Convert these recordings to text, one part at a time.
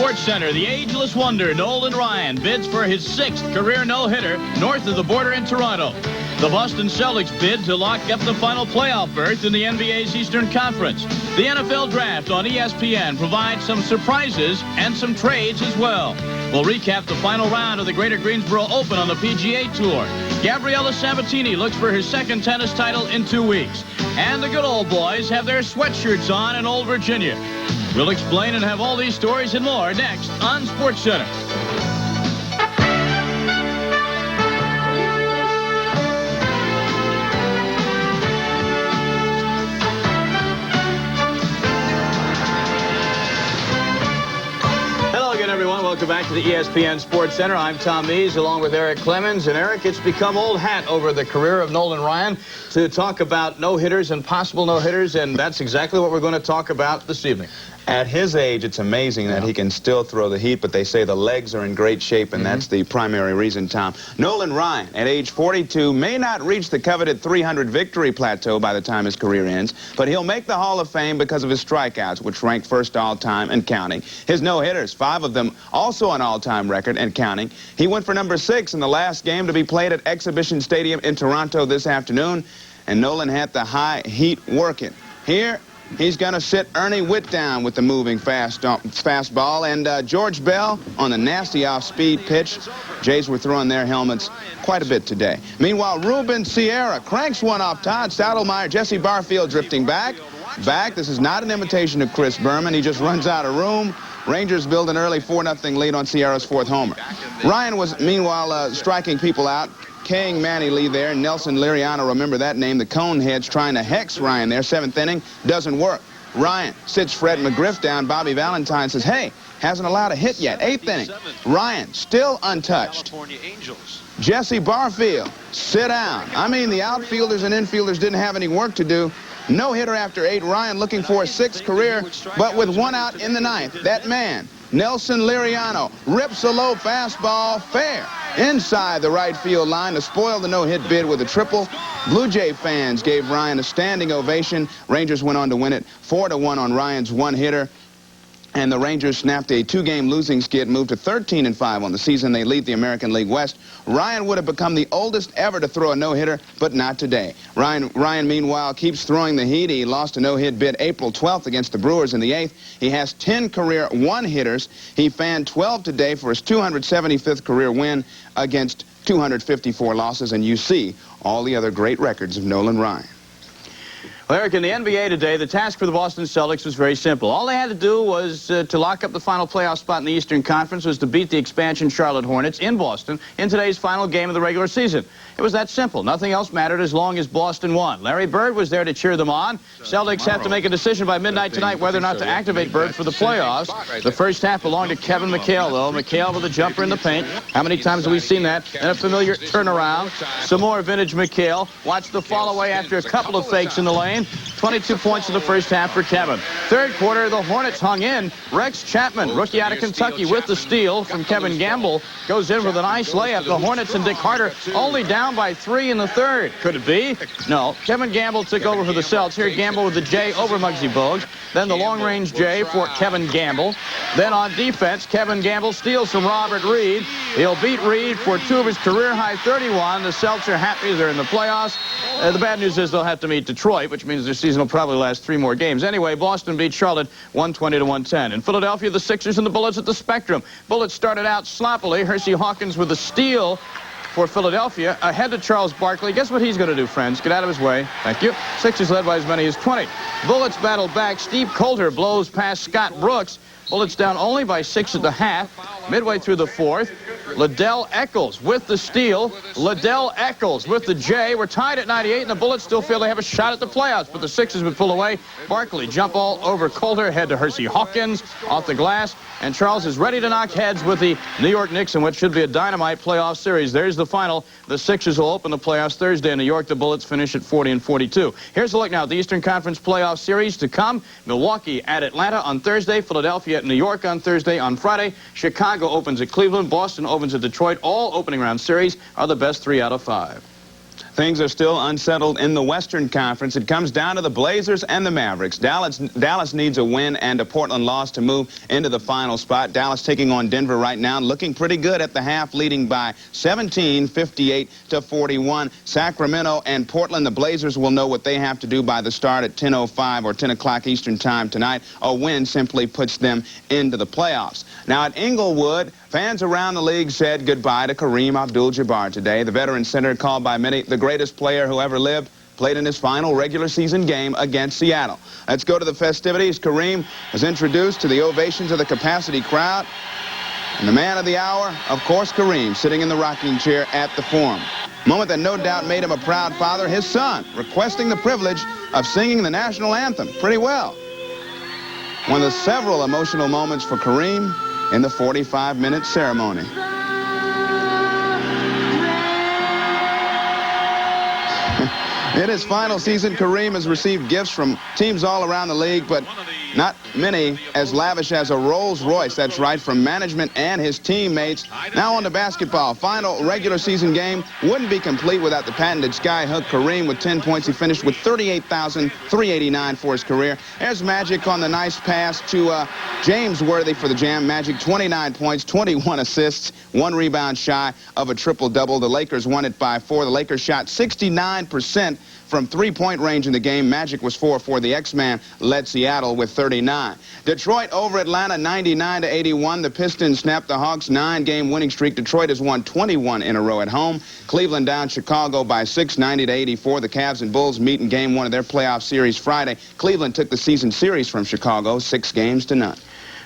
SportsCenter, the ageless wonder Nolan Ryan bids for his 6th career no-hitter north of the border in Toronto. The Boston Celtics bid to lock up the final playoff berth in the NBA's Eastern Conference. The NFL Draft on ESPN provides some surprises and some trades as well. We'll recap the final round of the Greater Greensboro Open on the PGA Tour. Gabriella Sabatini looks for her 2nd tennis title in 2 weeks. And the good old boys have their sweatshirts on in Old Virginia. We'll explain and have all these stories and more next on SportsCenter. Everyone, welcome back to the ESPN Sports Center. I'm Tom Mees along with Eric Clemons. And Eric, it's become old hat over the career of Nolan Ryan to talk about no-hitters and possible no-hitters, and that's exactly what we're going to talk about this evening. At his age, it's amazing that he can still throw the heat, but they say the legs are in great shape, and that's the primary reason, Tom. Nolan Ryan, at age 42, may not reach the coveted 300 victory plateau by the time his career ends, but he'll make the Hall of Fame because of his strikeouts, which rank first all-time and counting. His no-hitters, 5 of them also an all-time record and counting. He went for number 6 in the last game to be played at Exhibition Stadium in Toronto this afternoon, and Nolan had the high heat working. Here, he's going to sit Ernie Witt down with the moving fastball, and George Bell on the nasty off-speed pitch. Jays were throwing their helmets quite a bit today. Meanwhile, Ruben Sierra cranks one off Todd Stottlemyre. Jesse Barfield drifting back. This is not an imitation of Chris Berman. He just runs out of room. Rangers build an early 4-0 lead on Sierra's 4th homer. Ryan was, meanwhile, striking people out. K-ing Manny Lee there. Nelson Liriano, remember that name. The Coneheads trying to hex Ryan there. 7th inning, doesn't work. Ryan sits Fred McGriff down. Bobby Valentine says, hey, hasn't allowed a hit yet. 8th inning. Ryan still untouched. Jesse Barfield, sit down. I mean, the outfielders and infielders didn't have any work to do. No hitter after 8. Ryan looking for a 6th career, but with 1 out in the 9th. That man, Nelson Liriano, rips a low fastball fair inside the right field line to spoil the no-hit bid with a triple. Blue Jay fans gave Ryan a standing ovation. Rangers went on to win it 4-1 on Ryan's 1-hitter. And the Rangers snapped a 2-game losing skid, moved to 13-5 on the season. They lead the American League West. Ryan would have become the oldest ever to throw a no-hitter, but not today. Ryan, meanwhile, keeps throwing the heat. He lost a no-hit bid April 12th against the Brewers in the 8th. He has 10 career 1-hitters. He fanned 12 today for his 275th career win against 254 losses. And you see all the other great records of Nolan Ryan. Well, Eric, in the NBA today, the task for the Boston Celtics was very simple. All they had to do was to lock up the final playoff spot in the Eastern Conference was to beat the expansion Charlotte Hornets in Boston in today's final game of the regular season. It was that simple. Nothing else mattered as long as Boston won. Larry Bird was there to cheer them on. Celtics have to make a decision by midnight tonight whether or not to activate Bird for the playoffs. The first half belonged to Kevin McHale, though. McHale with a jumper in the paint. How many times have we seen that? And a familiar turnaround. Some more vintage McHale. Watch the fall away after a couple of fakes in the lane. 22 points in the first half for Kevin. Third quarter, the Hornets hung in. Rex Chapman, rookie out of Kentucky, with the steal from Kevin Gamble, goes in with a nice layup. The Hornets and Dick Harder only down by 3 in the third. Could it be? No. Kevin Gamble took over for the Celts. Here, Gamble with the J over Muggsy Bogues. Then the long-range J for Kevin Gamble. Then on defense, Kevin Gamble steals from Robert Reed. He'll beat Reed for 2 of his career-high 31. The Celts are happy they're in the playoffs. The bad news is they'll have to meet Detroit, which means their season will probably last 3 more games. Anyway, Boston beat Charlotte 120-110. In Philadelphia, the Sixers and the Bullets at the Spectrum. Bullets started out sloppily. Hersey Hawkins with a steal for Philadelphia, ahead to Charles Barkley. Guess what he's going to do, friends? Get out of his way. Thank you. Sixers led by as many as 20. Bullets battle back. Steve Coulter blows past Scott Brooks. Bullets down only by 6 at the half. Midway through the 4th, Liddell Eccles with the steal. Liddell Eccles with the J. We're tied at 98, and the Bullets still feel they have a shot at the playoffs, but the Sixers would pull away. Barkley jump all over Coulter, head to Hersey Hawkins off the glass, and Charles is ready to knock heads with the New York Knicks in what should be a dynamite playoff series. There's the final. The Sixers will open the playoffs Thursday in New York. The Bullets finish at 40-42. Here's a look now at the Eastern Conference playoff series to come. Milwaukee at Atlanta on Thursday. Philadelphia at New York on Thursday. On Friday, Chicago opens at Cleveland. Boston opens at Detroit. All opening round series are the best 3 out of 5. Things are still unsettled in the Western Conference. It comes down to the Blazers and the Mavericks. Dallas needs a win and a Portland loss to move into the final spot. Dallas taking on Denver right now, looking pretty good at the half, leading by 17, 58-41. Sacramento and Portland, the Blazers will know what they have to do by the start at 10:05 or 10 o'clock Eastern time tonight. A win simply puts them into the playoffs. Now at Inglewood, fans around the league said goodbye to Kareem Abdul-Jabbar today. The veteran center, called by many the greatest player who ever lived, played in his final regular season game against Seattle. Let's go to the festivities. Kareem was introduced to the ovations of the capacity crowd. And the man of the hour, of course, Kareem, sitting in the rocking chair at the Forum. Moment that no doubt made him a proud father. His son requesting the privilege of singing the national anthem pretty well. One of the several emotional moments for Kareem in the 45-minute ceremony. In his final season, Kareem has received gifts from teams all around the league, but not many as lavish as a Rolls Royce. That's right, from management and his teammates. Now on to basketball. Final regular season game wouldn't be complete without the patented skyhook. Kareem with 10 points. He finished with 38,389 for his career. There's Magic on the nice pass to James Worthy for the jam. Magic 29 points, 21 assists, 1 rebound shy of a triple-double. The Lakers won it by 4. The Lakers shot 69% from three-point range in the game. Magic was 4-4. The X-Man led Seattle with 39. Detroit over Atlanta 99-81. The Pistons snapped the Hawks' 9-game winning streak. Detroit has won 21 in a row at home. Cleveland down Chicago by 6, 90-84. The Cavs and Bulls meet in game 1 of their playoff series Friday. Cleveland took the season series from Chicago 6-0.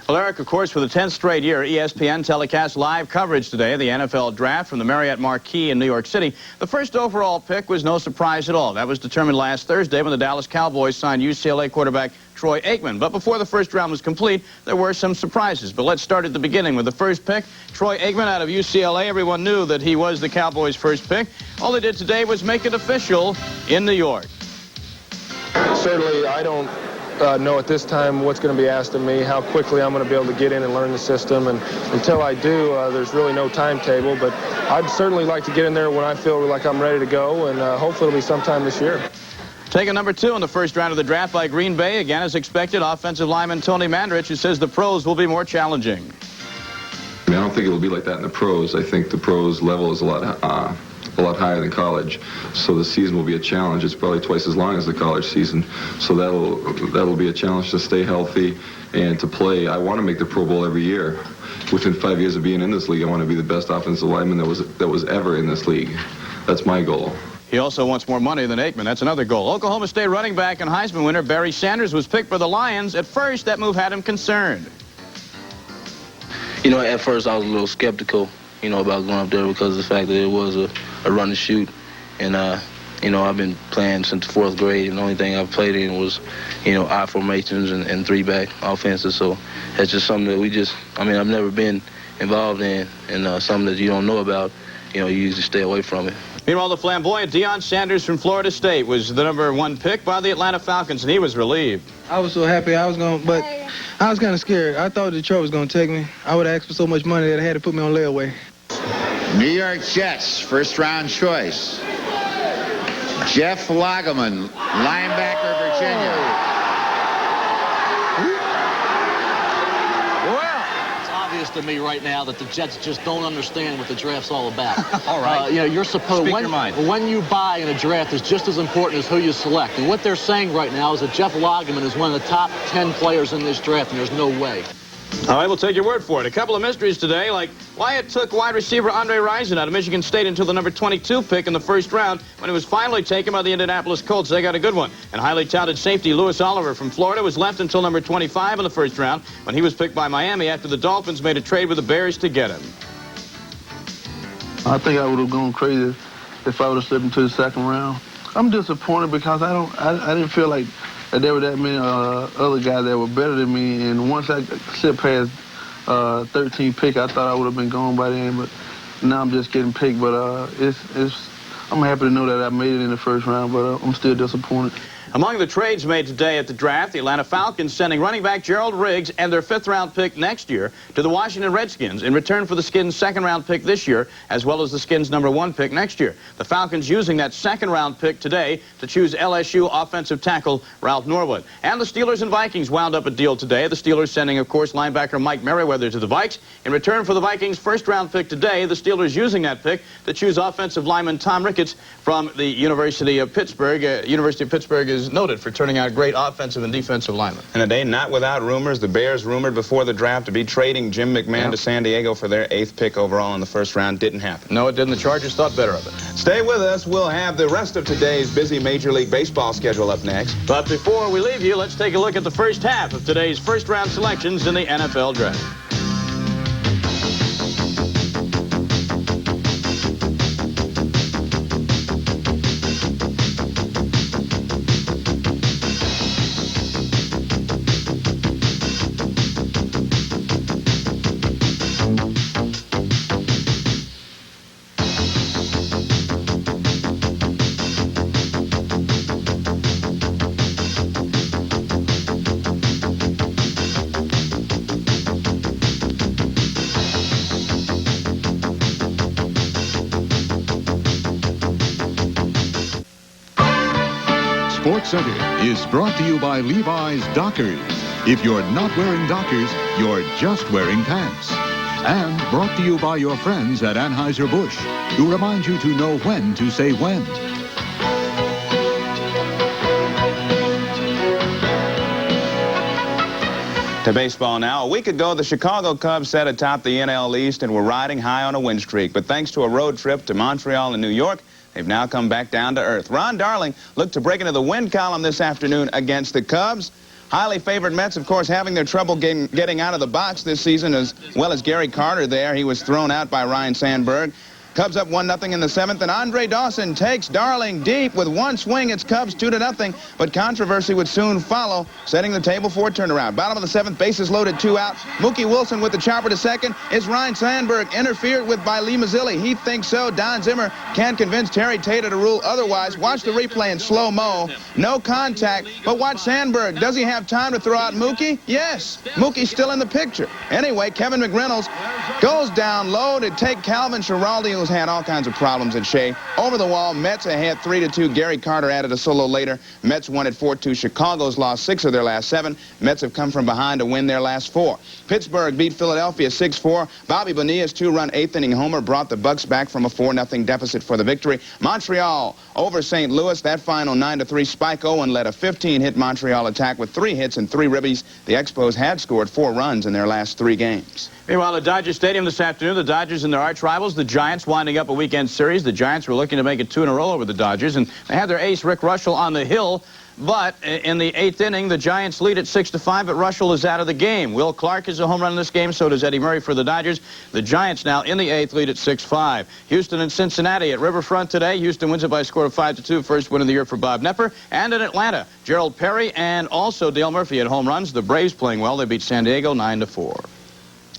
Well, Eric, of course, for the 10th straight year, ESPN telecasts live coverage today of the NFL Draft from the Marriott Marquis in New York City. The first overall pick was no surprise at all. That was determined last Thursday when the Dallas Cowboys signed UCLA quarterback Troy Aikman. But before the first round was complete, there were some surprises. But let's start at the beginning with the first pick. Troy Aikman out of UCLA. Everyone knew that he was the Cowboys' first pick. All they did today was make it official in New York. Certainly, I don't know at this time what's going to be asked of me, how quickly I'm going to be able to get in and learn the system. And until I do, there's really no timetable. But I'd certainly like to get in there when I feel like I'm ready to go, and hopefully it'll be sometime this year. Taken number 2 in the first round of the draft by Green Bay, again as expected, offensive lineman Tony Mandarich, who says the pros will be more challenging. I mean, I don't think it'll be like that in the pros. I think the pros level is a lot higher than college, so the season will be a challenge. It's probably twice as long as the college season, so that'll be a challenge to stay healthy and to play. I want to make the Pro Bowl every year. Within 5 years of being in this league, I want to be the best offensive lineman that was ever in this league. That's my goal. He also wants more money than Aikman. That's another goal. Oklahoma State running back and Heisman winner Barry Sanders was picked for the Lions. At first, that move had him concerned. You know, at first I was a little skeptical, about going up there because of the fact that it was a run and shoot. And, I've been playing since 4th grade, and the only thing I've played in was, I formations and 3-back offenses. So that's just something that I've never been involved in, and something that you don't know about, you usually stay away from it. Meanwhile, the flamboyant Deion Sanders from Florida State was the number 1 pick by the Atlanta Falcons, and he was relieved. I was so happy but I was kind of scared. I thought Detroit was going to take me. I would have asked for so much money that I had to put me on layaway. New York Jets, first-round choice. Jeff Lageman, linebacker, Virginia. It's obvious to me right now that the Jets just don't understand what the draft's all about. All right. You're supposed Speak your mind. When you buy in a draft is just as important as who you select. And what they're saying right now is that Jeff Lageman is one of the top 10 players in this draft, and there's no way. All right, we'll take your word for it. A couple of mysteries today, like why it took wide receiver Andre Rison out of Michigan State until the number 22 pick in the first round when he was finally taken by the Indianapolis Colts. They got a good one. And highly touted safety Louis Oliver from Florida was left until number 25 in the first round when he was picked by Miami after the Dolphins made a trade with the Bears to get him. I think I would have gone crazy if I would have slipped into the second round. I'm disappointed because I didn't feel like there were that many other guys that were better than me, and once I slipped past 13 pick, I thought I would have been gone by then, but now I'm just getting picked. But I'm happy to know that I made it in the first round, but I'm still disappointed. Among the trades made today at the draft, the Atlanta Falcons sending running back Gerald Riggs and their 5th-round pick next year to the Washington Redskins in return for the Skins' 2nd-round pick this year, as well as the Skins' #1 pick next year. The Falcons using that 2nd-round pick today to choose LSU offensive tackle Ralph Norwood. And the Steelers and Vikings wound up a deal today. The Steelers sending, of course, linebacker Mike Merriweather to the Vikes. In return for the Vikings' 1st-round pick today, the Steelers using that pick to choose offensive lineman Tom Ricketts from the University of Pittsburgh. University of Pittsburgh is noted for turning out great offensive and defensive linemen. And a day not without rumors. The Bears rumored before the draft to be trading Jim McMahon to San Diego for their 8th pick overall in the 1st round. Didn't happen. No, it didn't. The Chargers thought better of it. Stay with us. We'll have the rest of today's busy Major League Baseball schedule up next. But before we leave you, let's take a look at the first half of today's first-round selections in the NFL Draft. SportsCenter is brought to you by Levi's Dockers. If you're not wearing Dockers, you're just wearing pants. And brought to you by your friends at Anheuser-Busch, who remind you to know when to say when. To baseball now. A week ago, the Chicago Cubs sat atop the NL East and were riding high on a win streak. But thanks to a road trip to Montreal and New York, they've now come back down to earth. Ron Darling looked to break into the win column this afternoon against the Cubs. Highly favored Mets, of course, having their trouble getting out of the box this season, as well as Gary Carter there. He was thrown out by Ryan Sandberg. Cubs up 1-0 in the 7th, and Andre Dawson takes Darling deep with one swing. It's Cubs 2-0, but controversy would soon follow, setting the table for a turnaround. Bottom of the 7th, bases loaded, 2 out. Mookie Wilson with the chopper to second. Is Ryan Sandberg interfered with by Lee Mazzilli? He thinks so. Don Zimmer can't convince Terry Taylor to rule otherwise. Watch the replay in slow-mo. No contact, but watch Sandberg. Does he have time to throw out Mookie? Yes. Mookie's still in the picture. Anyway, Kevin McReynolds goes down low to take Calvin Schiraldi, who's had all kinds of problems at Shea. Over the wall, Mets ahead 3-2. Gary Carter added a solo later. Mets won at 4-2. Chicago's lost 6 of their last 7. Mets have come from behind to win their last 4. Pittsburgh beat Philadelphia 6-4. Bobby Bonilla's 2-run 8th-inning homer brought the Bucks back from a 4-0 deficit for the victory. Montreal over St. Louis. That final 9-3. Spike Owen led a 15-hit Montreal attack with 3 hits and 3 ribbies. The Expos had scored 4 runs in their last 3 games. Meanwhile, at Dodger Stadium this afternoon, the Dodgers and their arch rivals, the Giants, winding up a weekend series. The Giants were looking to make it 2 in a row over the Dodgers, and they had their ace, Rick Russell, on the hill. But in the 8th inning, the Giants lead at 6-5, but Russell is out of the game. Will Clark is a home run in this game, so does Eddie Murray for the Dodgers. The Giants now in the 8th lead at 6-5. Houston and Cincinnati at Riverfront today. Houston wins it by a score of 5-2, first win of the year for Bob Knepper. And in Atlanta, Gerald Perry and also Dale Murphy at home runs. The Braves playing well. They beat San Diego 9-4.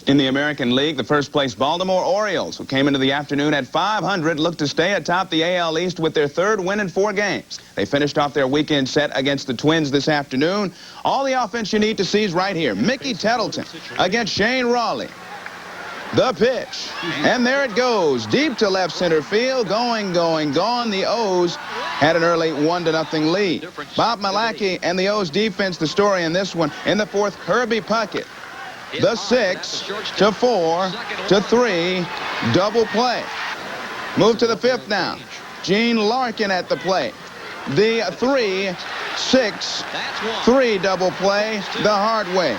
In the American League, the first-place Baltimore Orioles, who came into the afternoon at 500, look to stay atop the AL East with their 3rd win in 4 games. They finished off their weekend set against the Twins this afternoon. All the offense you need to see is right here. Mickey Tettleton against Shane Rawley. The pitch. And there it goes. Deep to left center field. Going, gone. The O's had an early 1-0 lead. Bob Malachi and the O's defense, the story in this one. In the 4th, Kirby Puckett. The 6-4-3 double play. Move to the 5th now. Gene Larkin at the plate. The 3-6-3 double play the hard way.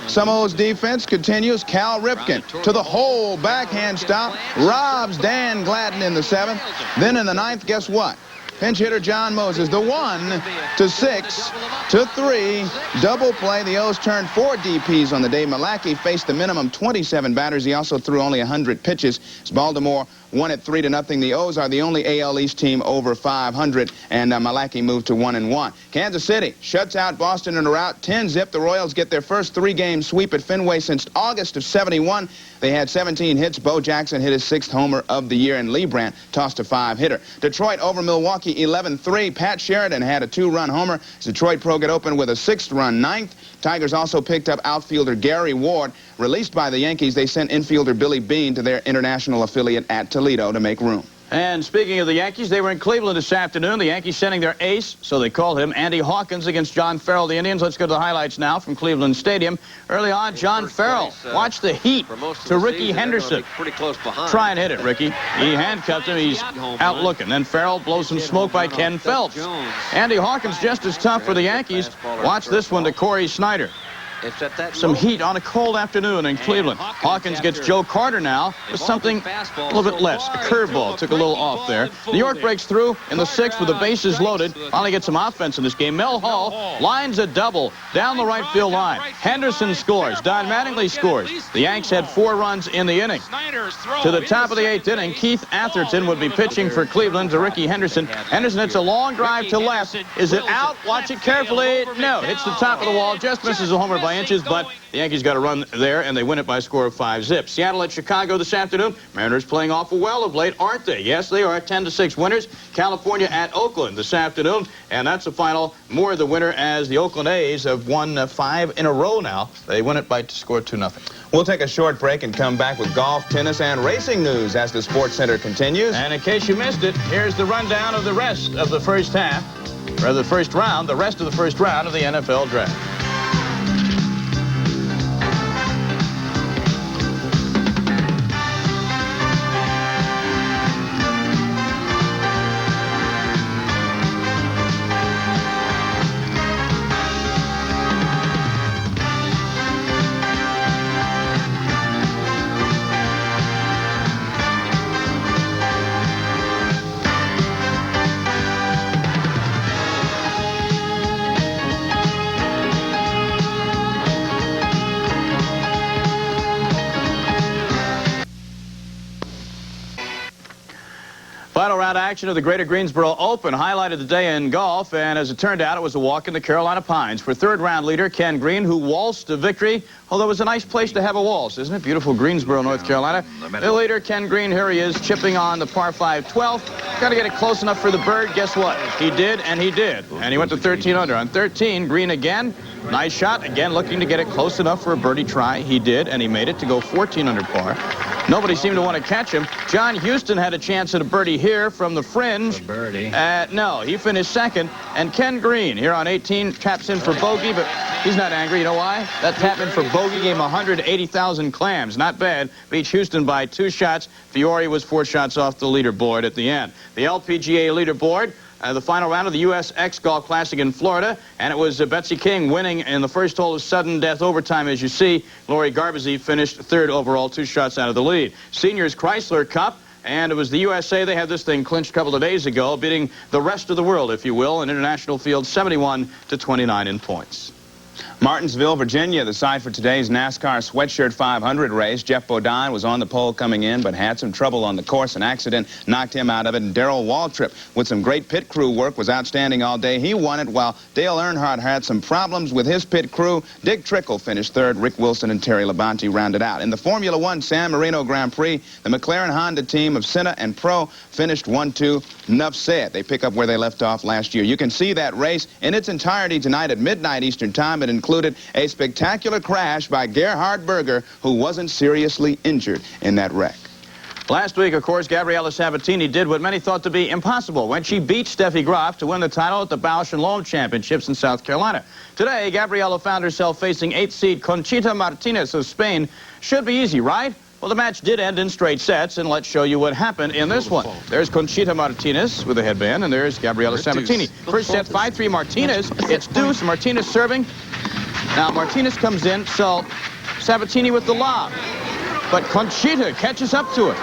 Some O's defense continues. Cal Ripken to the hole, backhand stop, robs Dan Gladden in the 7th. Then in the 9th, guess what? Pinch hitter John Moses, the 1-6-3 double play. The O's turned 4 DPs on the day. Malachi faced the minimum 27 batters. He also threw only 100 pitches. As Baltimore won it 3-0. The O's are the only AL East team over 500, and Milwaukee moved to 1-1. Kansas City shuts out Boston in a rout, 10-0. The Royals get their first 3-game sweep at Fenway since August of '71. They had 17 hits. Bo Jackson hit his 6th homer of the year, and Lee Brandt tossed a 5-hitter. Detroit over Milwaukee 11-3. Pat Sheridan had a 2-run homer. Detroit Pro get open with a 6th-run 9th. Tigers also picked up outfielder Gary Ward. Released by the Yankees, they sent infielder Billy Beane to their international affiliate at Toledo to make room. And speaking of the Yankees, they were in Cleveland this afternoon. The Yankees sending their ace, so they call him, Andy Hawkins, against John Farrell, the Indians. Let's go to the highlights now from Cleveland Stadium. Early on, John Farrell watched the heat to Ricky Henderson. Pretty close behind. Try and hit it, Ricky. He handcuffed him. He's out looking. Then Farrell blows some smoke by Ken Phelps. Andy Hawkins just as tough for the Yankees. Watch this one to Corey Snyder. Some heat on a cold afternoon in Cleveland. Hawkins gets Joe Carter now with something a little bit less. A curveball took a little off there. New York breaks through in the 6th with the bases loaded. Finally gets some offense in this game. Mel Hall lines a double down the right field line. Henderson scores. Don Mattingly scores. The Yanks had 4 runs in the inning. To the top of the 8th inning, Keith Atherton would be pitching for Cleveland to Ricky Henderson. Henderson hits a long drive to left. Is it out? Watch it carefully. No, hits the top of the wall. Just misses a homer by inches, but the Yankees got a run there, and they win it by a score of 5-0. Seattle at Chicago this afternoon. Mariners playing awful well of late, aren't they? Yes, they are. 10-6 winners. California at Oakland this afternoon, and that's the final. Moore the winner, as the Oakland A's have won 5 in a row now. They win it by a score of 2-0. We'll take a short break and come back with golf, tennis, and racing news as the SportsCenter continues. And in case you missed it, here's the rundown of the rest of the first half, or the first round, the rest of the first round of the NFL Draft. Final round action of the Greater Greensboro Open highlighted the day in golf, and as it turned out, it was a walk in the Carolina Pines for third-round leader Ken Green, who waltzed to victory. Although it was a nice place to have a waltz, isn't it? Beautiful Greensboro, North Carolina. The leader, Ken Green, here he is, chipping on the par 5 12th. Got to get it close enough for the bird. Guess what? He did, and he did. And he went to 13 under. On 13, Green again. Nice shot. Again, looking to get it close enough for a birdie try. He did, and he made it to go 14 under par. Nobody seemed to want to catch him. John Houston had a chance at a birdie here from the fringe. No, he finished second. And Ken Green here on 18 taps in for bogey, but he's not angry. You know why? That tap in for bogey gave him 180,000 clams. Not bad. Beats Houston by 2 shots. Fiore was 4 shots off the leaderboard at the end. The LPGA leaderboard. The final round of the U.S. X Golf Classic in Florida, and it was Betsy King winning in the first hole of sudden death overtime, as you see. Lori Garbazzi finished 3rd overall, 2 shots out of the lead. Seniors Chrysler Cup, and it was the USA. They had this thing clinched a couple of days ago, beating the rest of the world, if you will, in international field, 71-29 in points. Martinsville, Virginia, the site for today's NASCAR Sweatshirt 500 race. Jeff Bodine was on the pole coming in, but had some trouble on the course. An accident knocked him out of it. And Darrell Waltrip, with some great pit crew work, was outstanding all day. He won it, while Dale Earnhardt had some problems with his pit crew. Dick Trickle finished 3rd. Rick Wilson and Terry Labonte rounded out. In the Formula One San Marino Grand Prix, the McLaren Honda team of Senna and Pro finished 1-2. Enough said. They pick up where they left off last year. You can see that race in its entirety tonight at midnight Eastern Time. It included a spectacular crash by Gerhard Berger, who wasn't seriously injured in that wreck. Last week, of course, Gabriela Sabatini did what many thought to be impossible when she beat Steffi Graf to win the title at the Bausch & Lomb Championships in South Carolina. Today, Gabriela found herself facing 8th seed Conchita Martinez of Spain. Should be easy, right? Well, the match did end in straight sets, and let's show you what happened in this one. There's Conchita Martinez with a headband, and there's Gabriela Sabatini. First set, 5-3 Martinez. It's deuce. Martinez serving. Now, Martinez comes in, so Sabatini with the lob. But Conchita catches up to it.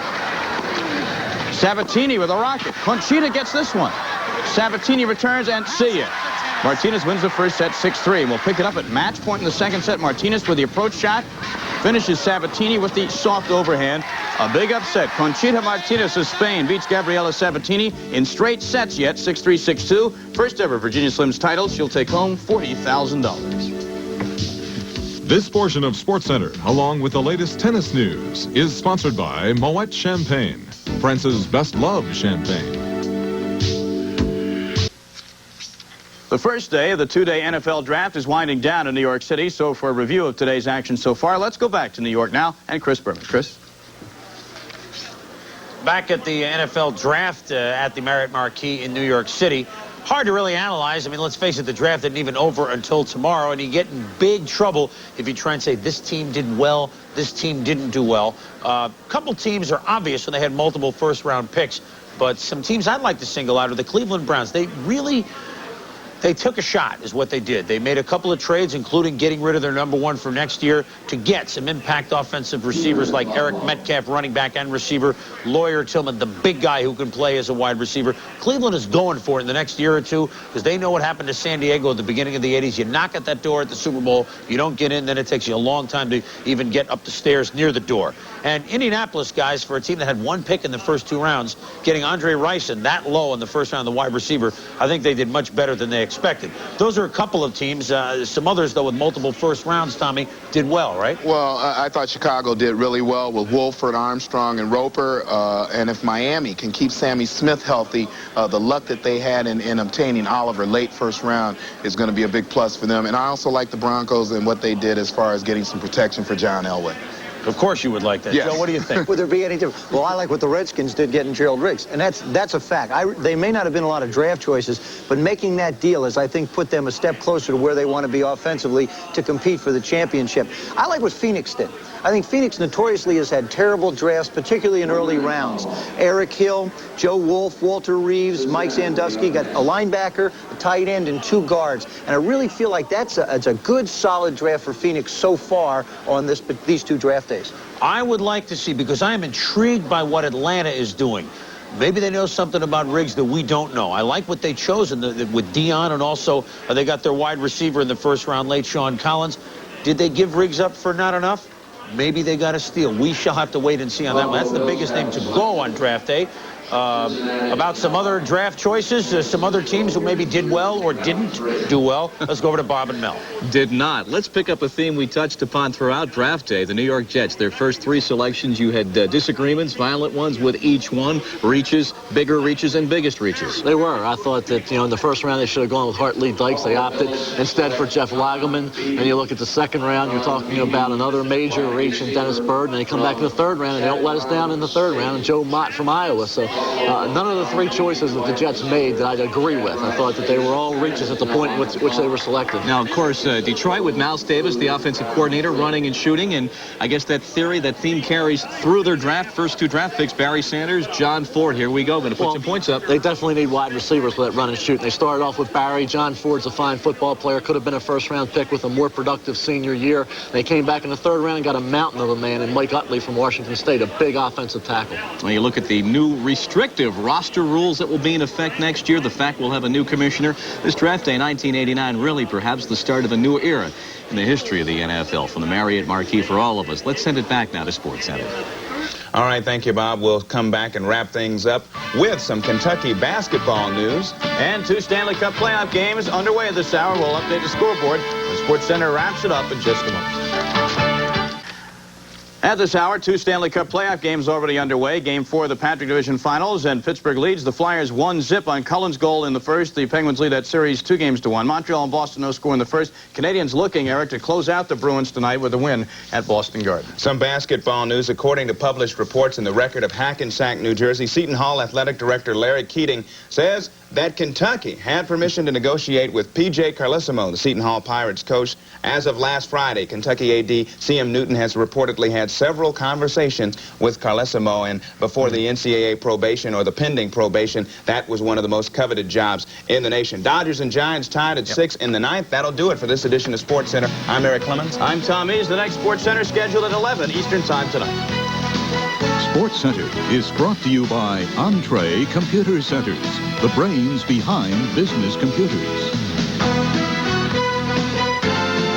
Sabatini with a rocket. Conchita gets this one. Sabatini returns, and see ya. Martinez wins the first set 6-3. We'll pick it up at match point in the second set. Martinez with the approach shot. Finishes Sabatini with the soft overhand. A big upset. Conchita Martinez of Spain beats Gabriela Sabatini in straight sets yet, 6-3, 6-2. First ever Virginia Slims title. She'll take home $40,000. This portion of SportsCenter, along with the latest tennis news, is sponsored by Moet Champagne, France's best-loved champagne. The first day of the two-day NFL draft is winding down in New York City. So for a review of today's action so far, let's go back to New York now and Chris Berman. Chris? Back at the NFL draft at the Marriott Marquis in New York City. Hard to really analyze. I mean, let's face it, the draft isn't even over until tomorrow, and you get in big trouble if you try and say this team did well, this team didn't do well. A couple teams are obvious when they had multiple first-round picks, but some teams I'd like to single out are the Cleveland Browns. They took a shot, is what they did. They made a couple of trades, including getting rid of their #1 for next year to get some impact offensive receivers like Eric Metcalf, running back and receiver, Lawyer Tillman, the big guy who can play as a wide receiver. Cleveland is going for it in the next year or two because they know what happened to San Diego at the beginning of the 80s. You knock at that door at the Super Bowl, you don't get in, then it takes you a long time to even get up the stairs near the door. And Indianapolis, guys, for a team that had 1 pick in the first 2 rounds, getting Andre Rison that low in the first round, the wide receiver, I think they did much better than they expected. Those are a couple of teams. Some others, though, with multiple first rounds, Tommy, did well, right? Well, I thought Chicago did really well with Wolford, Armstrong, and Roper. And if Miami can keep Sammy Smith healthy, the luck that they had in obtaining Oliver late first round is going to be a big plus for them. And I also like the Broncos and what they did as far as getting some protection for John Elway. Of course you would like that. Yes. Joe, what do you think? Would there be any difference? Well, I like what the Redskins did getting Gerald Riggs, and that's a fact. They may not have been a lot of draft choices, but making that deal has, I think, put them a step closer to where they want to be offensively to compete for the championship. I like what Phoenix did. I think Phoenix notoriously has had terrible drafts, particularly in early rounds. Eric Hill, Joe Wolf, Walter Reeves, Mike Sandusky got a linebacker, a tight end, and 2 guards. And I really feel like it's a good, solid draft for Phoenix so far on these 2 draft days. I would like to see, because I am intrigued by what Atlanta is doing. Maybe they know something about Riggs that we don't know. I like what they chose with Dion, and also they got their wide receiver in the first round late, Sean Collins. Did they give Riggs up for not enough? Maybe they got a steal. We shall have to wait and see on that one. That's the biggest name to go on draft day. About some other draft choices, some other teams who maybe did well or didn't do well. Let's go over to Bob and Mel. Did not. Let's pick up a theme we touched upon throughout draft day. The New York Jets, their first 3 selections, you had disagreements, violent ones with each one, reaches, bigger reaches, and biggest reaches. They were. I thought that, in the first round they should have gone with Hartley Dykes. They opted instead for Jeff Lageman. And you look at the second round, you're talking about another major reach in Dennis Byrd. And they come back in the third round, and they don't let us down in the third round, and Joe Mott from Iowa. So none of the 3 choices that the Jets made that I'd agree with. I thought that they were all reaches at the point in which they were selected. Now, of course, Detroit with Miles Davis, the offensive coordinator, running and shooting, and I guess that theme carries through their draft. First 2 draft picks, Barry Sanders, John Ford. Here we go. Going to put some points up. They definitely need wide receivers for that run and shoot. They started off with Barry. John Ford's a fine football player. Could have been a first-round pick with a more productive senior year. They came back in the third round and got a mountain of a man in Mike Utley from Washington State, a big offensive tackle. When you look at the new restrictive roster rules that will be in effect next year, the fact we'll have a new commissioner. This draft day, 1989, really perhaps the start of a new era in the history of the NFL. From the Marriott Marquis for all of us. Let's send it back now to SportsCenter. All right, thank you, Bob. We'll come back and wrap things up with some Kentucky basketball news. And 2 Stanley Cup playoff games underway this hour. We'll update the scoreboard. The SportsCenter wraps it up in just a moment. At this hour, 2 Stanley Cup playoff games already underway. Game 4 of the Patrick Division Finals, and Pittsburgh leads the Flyers 1-0 on Cullen's goal in the first. The Penguins lead that series 2-1. Montreal and Boston no score in the first. Canadians looking, Eric, to close out the Bruins tonight with a win at Boston Garden. Some basketball news. According to published reports in the Record of Hackensack, New Jersey, Seton Hall Athletic Director Larry Keating says that Kentucky had permission to negotiate with P.J. Carlesimo, the Seton Hall Pirates coach. As of last Friday, Kentucky A.D. C.M. Newton has reportedly had several conversations with Carlesimo, and before the NCAA probation or the pending probation, that was one of the most coveted jobs in the nation. Dodgers and Giants tied at 6 in the 9th. That'll do it for this edition of SportsCenter. I'm Eric Clemons. I'm Tom Mees. The next SportsCenter scheduled at 11 Eastern Time tonight. SportsCenter is brought to you by Entree Computer Centers, the brains behind business computers.